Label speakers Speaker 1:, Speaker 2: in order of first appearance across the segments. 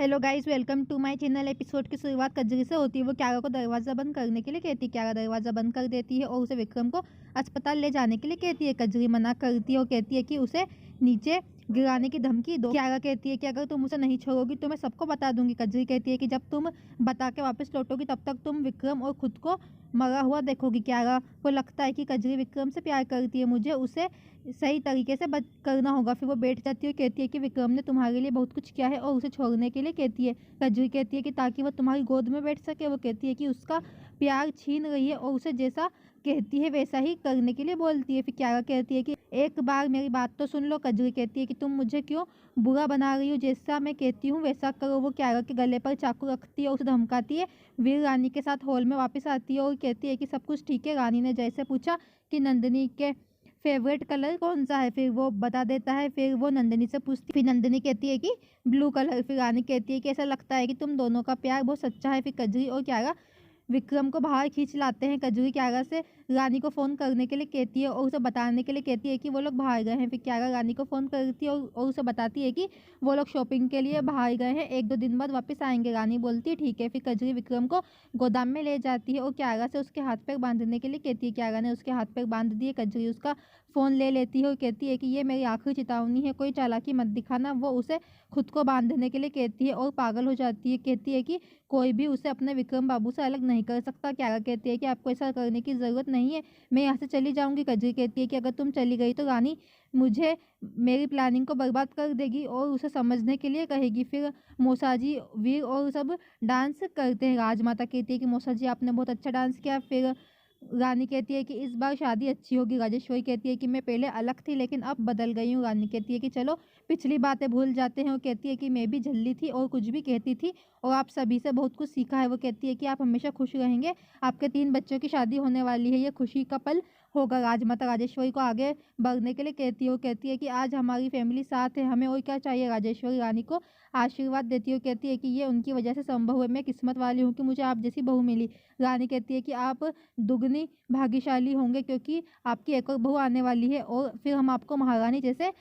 Speaker 1: Hello guys, welcome to my channel. Episode की शुरुआत कजरी से होती है। वो क्यारा को दरवाज़ा बंद करने के लिए कहती है। क्यारा दरवाज़ा बंद कर देती है और उसे विक्रम को अस्पताल ले जाने के लिए कहती है। कजरी मना करती है और कहती है कि उसे नीचे गिराने की धमकी दो। क्यारा कहती है कि अगर तुम उसे नहीं छोड़ोगी तो मैं सबको बता दूंगी। कजरी कहती है कि जब तुम बता के वापस लौटोगी तब तक तुम विक्रम और खुद को मरा हुआ देखोगी। क्यारा को लगता है कि कजरी विक्रम से प्यार करती है, मुझे उसे सही तरीके से करना होगा। फिर वो बैठ जाती है और कहती है कि विक्रम ने तुम्हारे लिए बहुत कुछ किया है और उसे छोड़ने के लिए कहती है। कजरी कहती है कि ताकि वो तुम्हारी गोद में बैठ सके। वो कहती है कि उसका प्यार छीन रही है और उसे जैसा कहती है वैसा ही करने के लिए बोलती है। फिर क्यारा कहती है कि एक बार मेरी बात तो सुन लो। कजरी कहती है कि तुम मुझे क्यों बुरा बना रही हो, जैसा मैं कहती हूँ वैसा करो। वो क्यारा के गले पर चाकू रखती है और उसे धमकाती है। वीर रानी के साथ हॉल में वापस आती है और कहती है कि सब कुछ ठीक है। रानी ने जैसे पूछा कि नंदिनी के फेवरेट कलर कौन सा है, फिर वो बता देता है। फिर वो नंदिनी से पूछती, फिर नंदिनी कहती है कि ब्लू कलर। फिर रानी कहती है कि ऐसा लगता है कि तुम दोनों का प्यार बहुत सच्चा है। फिर कजरी और क्यारा विक्रम को बाहर खींच लाते हैं। कजरी क्यारा से रानी को फ़ोन करने के लिए कहती है और उसे बताने के लिए कहती है कि वो लोग बाहर गए हैं। फिर क्यारा रानी को फ़ोन करती है और उसे बताती है कि वो लोग शॉपिंग के लिए बाहर गए हैं, 1-2 दिन बाद वापस आएंगे। रानी बोलती है ठीक है। फिर कजरी विक्रम को गोदाम में ले जाती है और क्यारा से उसके हाथ पैर बांधने के लिए कहती है। क्यारा ने उसके हाथ पैर बांध दिए। कजरी उसका फ़ोन ले लेती है और कहती है कि ये मेरी आखिरी चेतावनी है, कोई चालाकी मत दिखाना। वो उसे खुद को बांधने के लिए कहती है और पागल हो जाती है। कहती है कि कोई भी उसे अपने विक्रम बाबू से अलग नहीं कर सकता। क्यारा कहती है कि आपको ऐसा करने की ज़रूरत नहीं है, मैं यहाँ से चली जाऊँगी। कजरी कहती है कि अगर तुम चली गई तो रानी मुझे मेरी प्लानिंग को बर्बाद कर देगी और उसे समझने के लिए कहेगी। फिर मौसाजी, वीर और सब डांस करते हैं। राजमाता कहती है कि मौसाजी आपने बहुत अच्छा डांस किया। फिर रानी कहती है कि इस बार शादी अच्छी होगी। राजेश्वरी कहती है कि मैं पहले अलग थी लेकिन अब बदल गई हूँ। रानी कहती है कि चलो पिछली बातें भूल जाते हैं और कहती है कि मैं भी झल्ली थी और कुछ भी कहती थी और आप सभी से बहुत कुछ सीखा है। वो कहती है कि आप हमेशा खुश रहेंगे, आपके 3 बच्चों की शादी होने वाली है, ये खुशी का पल होगा। राजमाता राजेश्वरी को आगे बढ़ने के लिए कहती है और कहती है कि आज हमारी फैमिली साथ है, हमें और क्या चाहिए। राजेश्वरी रानी को आशीर्वाद देती है और कहती है कि ये उनकी वजह से संभव है, मैं किस्मत वाली हूँ कि मुझे आप जैसी बहू मिली। रानी कहती है कि आप दुगनी भाग्यशाली होंगे क्योंकि आपकी एक और बहू आने वाली है और फिर हम आपको महारानी जैसे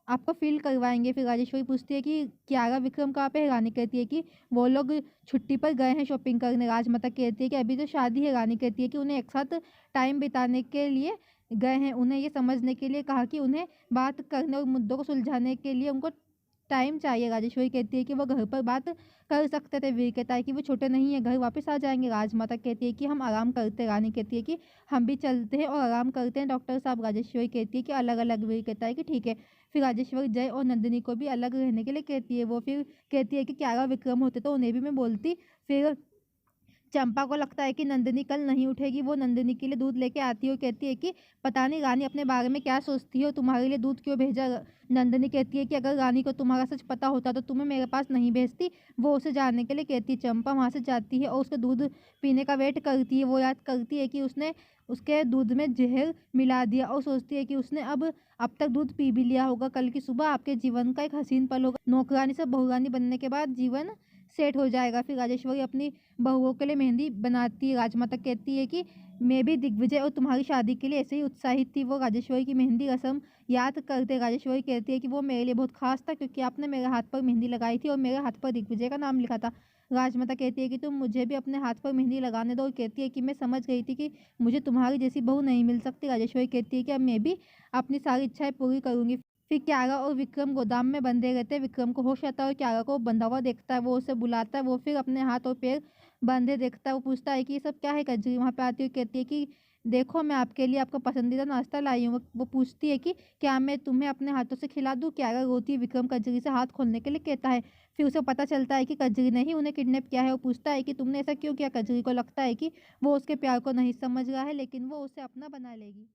Speaker 1: आपको फील करवाएंगे। फिर राजेश्वरी पूछती है कि क्यारा विक्रम कहाँ पे है। रानी कहती है कि वो लोग छुट्टी पर गए हैं शॉपिंग करने। राजमाता कहती है कि अभी तो शादी है। रानी कहती है कि उन्हें एक साथ टाइम बिताने के लिए गए हैं, उन्हें ये समझने के लिए कहा कि उन्हें बात करने और मुद्दों को सुलझाने के लिए उनको टाइम चाहिए। राजेश्वरी कहती है कि वो घर पर बात कर सकते थे। वीर कहता है कि वो छोटे नहीं है, घर वापस आ जाएंगे। राजमाता कहती है कि हम आराम करते। रानी कहती है कि हम भी चलते हैं और आराम करते हैं डॉक्टर साहब। राजेश्वरी कहती है कि अलग अलग। वीर कहता है कि ठीक है। फिर राजेश्वरी जय और नंदिनी को भी अलग रहने के लिए कहती है। वो फिर कहती है कि क्यारा विक्रम होते तो उन्हें भी मैं बोलती। फिर चंपा को लगता है कि नंदिनी कल नहीं उठेगी। वो नंदिनी के लिए दूध लेके आती है और कहती है कि पता नहीं रानी अपने बारे में क्या सोचती है और तुम्हारे लिए दूध क्यों भेजा। नंदिनी कहती है कि अगर रानी को तुम्हारा सच पता होता तो तुम्हें मेरे पास नहीं भेजती। वो उसे जानने के लिए कहती है। चंपा वहाँ से जाती है और उसके दूध पीने का वेट करती है। वो याद करती है कि उसने उसके दूध में जहर मिला दिया और सोचती है कि उसने अब तक दूध पी भी लिया होगा। कल की सुबह आपके जीवन का एक हसीन पल होगा। नौकरानी से बहुरानी बनने के बाद जीवन सेट हो जाएगा। फिर राजेश्वरी अपनी बहुओं के लिए मेहंदी बनाती है। राजमाता कहती है कि मैं भी दिग्विजय और तुम्हारी शादी के लिए ऐसे ही उत्साहित थी। वो राजेश्वरी की मेहंदी रस्म याद करते। राजेश्वरी कहती है कि वो मेरे लिए बहुत खास था क्योंकि आपने मेरे हाथ पर मेहंदी लगाई थी और मेरे हाथ पर दिग्विजय का नाम लिखा था। राजमाता कहती है कि तुम मुझे भी अपने हाथ पर मेहंदी लगाने दो और कहती है कि मैं समझ गई थी कि मुझे तुम्हारी जैसी बहू नहीं मिल सकती। राजेश्वरी कहती है कि अब मैं भी अपनी सारी इच्छाएं पूरी करूंगी। फिर क्यारा और विक्रम गोदाम में बंधे रहते हैं। विक्रम को होश आता है और क्यारा को बंधा हुआ देखता है। वो उसे बुलाता है। वो फिर अपने हाथ और पैर बंधे देखता है। वो पूछता है कि ये सब क्या है। कजरी वहाँ पे आती है, कहती है कि देखो मैं आपके लिए आपका पसंदीदा नाश्ता लाई हूँ। वो पूछती है कि क्या मैं तुम्हें अपने हाथों से खिला दूँ। क्यारा रोती है। विक्रम कजरी से हाथ खोलने के लिए कहता है। फिर उसे पता चलता है कि कजरी ने ही उन्हें किडनैप किया है। वो पूछता है कि तुमने ऐसा क्यों किया। कजरी को लगता है कि वो उसके प्यार को नहीं समझ रहा है लेकिन वो उसे अपना बना लेगी।